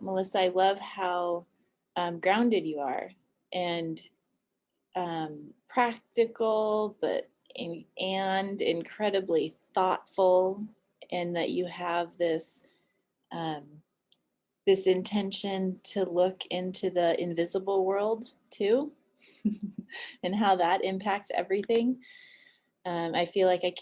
Melissa, I love how grounded you are, and practical, but and incredibly thoughtful, and that you have this um, this intention to look into the invisible world too, and how that impacts everything. I feel like I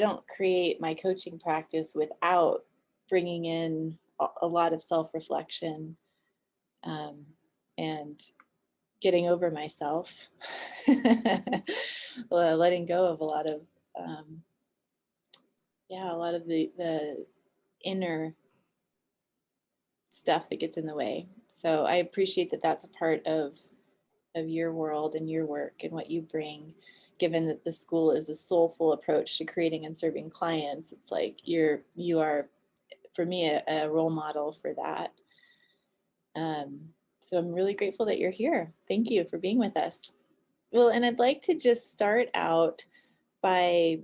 don't create my coaching practice without bringing in a lot of self-reflection, and getting over myself, letting go of a lot of, a lot of the inner stuff that gets in the way. So I appreciate that that's a part of your world and your work and what you bring, given that the school is a soulful approach to creating and serving clients. It's like you are, for me, a role model for that. So I'm really grateful that you're here. Thank you for being with us. Well, and I'd like to just start out by,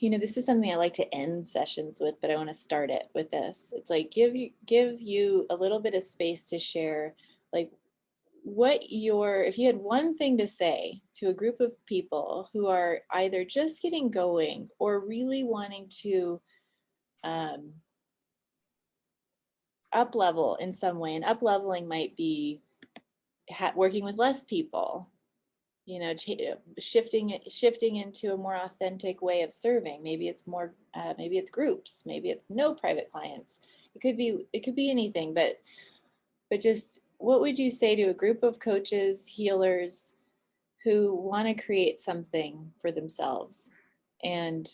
this is something I like to end sessions with, but I want to start it with this. It's like give you a little bit of space to share, like, if you had one thing to say to a group of people who are either just getting going or really wanting to up level in some way, and up leveling might be working with less people, shifting into a more authentic way of serving. Maybe it's more, maybe it's groups, maybe it's no private clients. It could be anything, but just what would you say to a group of coaches, healers who want to create something for themselves? And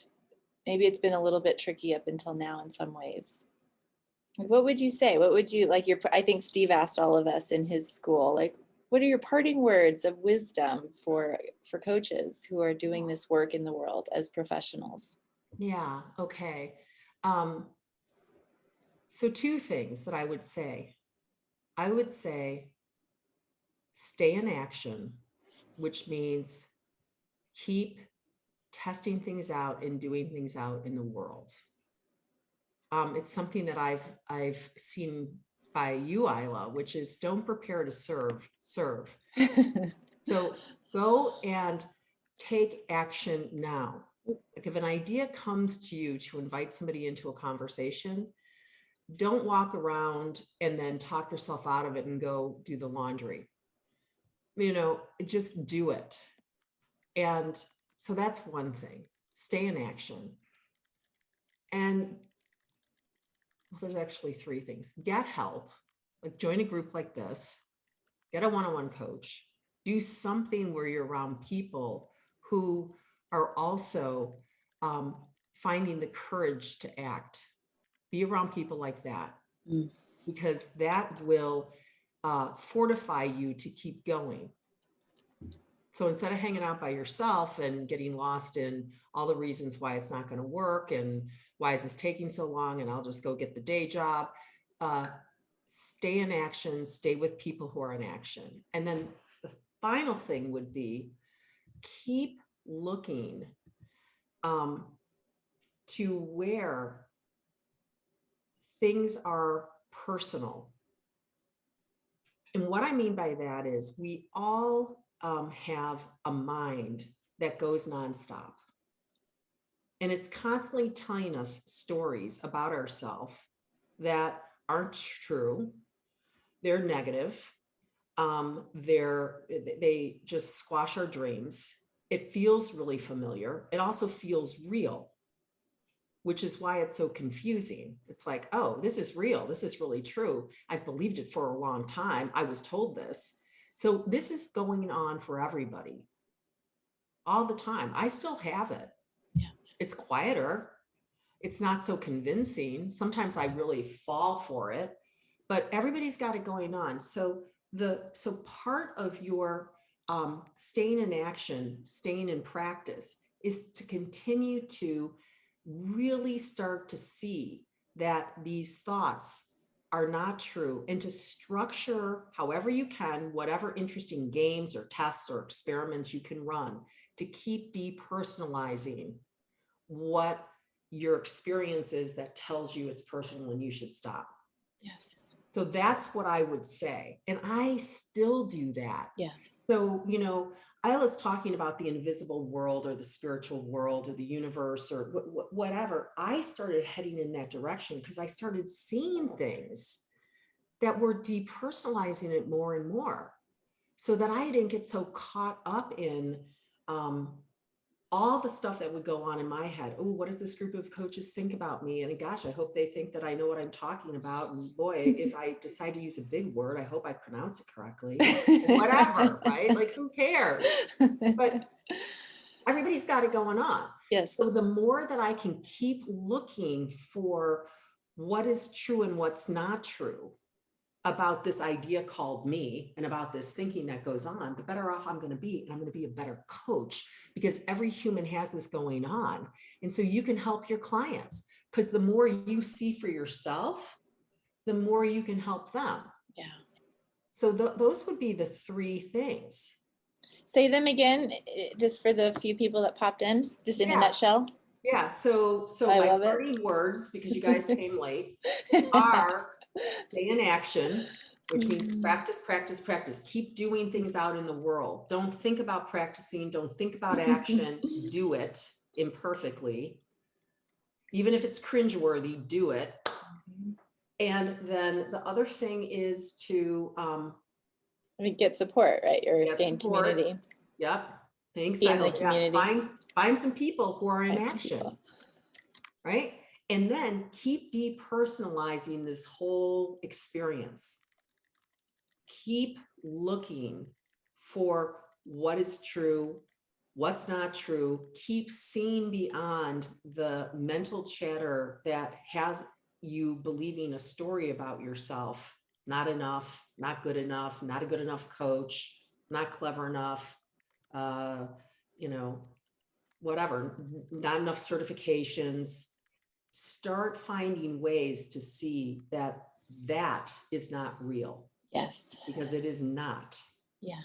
maybe it's been a little bit tricky up until now in some ways. What would you say? What would you like I think Steve asked all of us in his school, like, what are your parting words of wisdom for coaches who are doing this work in the world as professionals? Yeah. Okay. So two things that I would say. I would say stay in action, which means keep testing things out and doing things out in the world. It's something that I've seen by you, Aila, which is don't prepare to serve. So go and take action now. Like if an idea comes to you to invite somebody into a conversation, don't walk around and then talk yourself out of it and go do the laundry. Just do it. And so that's one thing. Stay in action. And well, there's actually three things. Get help, like join a group like this, get a one-on-one coach, do something where you're around people who are also finding the courage to act. Be around people like that, because that will fortify you to keep going. So instead of hanging out by yourself and getting lost in all the reasons why it's not going to work and why is this taking so long and I'll just go get the day job, stay in action, stay with people who are in action. And then the final thing would be keep looking to where things are personal. And what I mean by that is we all have a mind that goes nonstop. And it's constantly telling us stories about ourselves that aren't true. They're negative. They just squash our dreams. It feels really familiar. It also feels real, which is why it's so confusing. It's like, oh, this is real. This is really true. I've believed it for a long time. I was told this. So this is going on for everybody all the time. I still have it. Yeah. It's quieter. It's not so convincing. Sometimes I really fall for it, but everybody's got it going on. So part of your staying in action, staying in practice is to continue to really start to see that these thoughts are not true, and to structure however you can, whatever interesting games or tests or experiments you can run to keep depersonalizing what your experiences that tells you it's personal and you should stop. Yes. So that's what I would say. And I still do that. Yeah. So, Ila's talking about the invisible world or the spiritual world or the universe or whatever. I started heading in that direction because I started seeing things that were depersonalizing it more and more, so that I didn't get so caught up in all the stuff that would go on in my head. Oh, what does this group of coaches think about me? And gosh, I hope they think that I know what I'm talking about. And boy, if I decide to use a big word, I hope I pronounce it correctly. Whatever, right? Like, who cares? But everybody's got it going on. Yes. So the more that I can keep looking for what is true and what's not true about this idea called me and about this thinking that goes on, the better off I'm going to be. And I'm going to be a better coach, because every human has this going on. And so you can help your clients, because the more you see for yourself, the more you can help them. Yeah. So those would be the three things. Say them again, just for the few people that popped in, just in a nutshell. Yeah. So I my love it. parting words, because you guys came late, are stay in action, which means practice, practice, practice. Keep doing things out in the world. Don't think about practicing. Don't think about action. Do it imperfectly. Even if it's cringeworthy, do it. And then the other thing is to get support, right? Or stay in support. community. Yep. Thanks. Be in the community. Find some people who are in action. Right? And then keep depersonalizing this whole experience. Keep looking for what is true, what's not true. Keep seeing beyond the mental chatter that has you believing a story about yourself. Not enough, not good enough, not a good enough coach, not clever enough, whatever, not enough certifications. Start finding ways to see that that is not real. Yes. Because it is not. Yeah.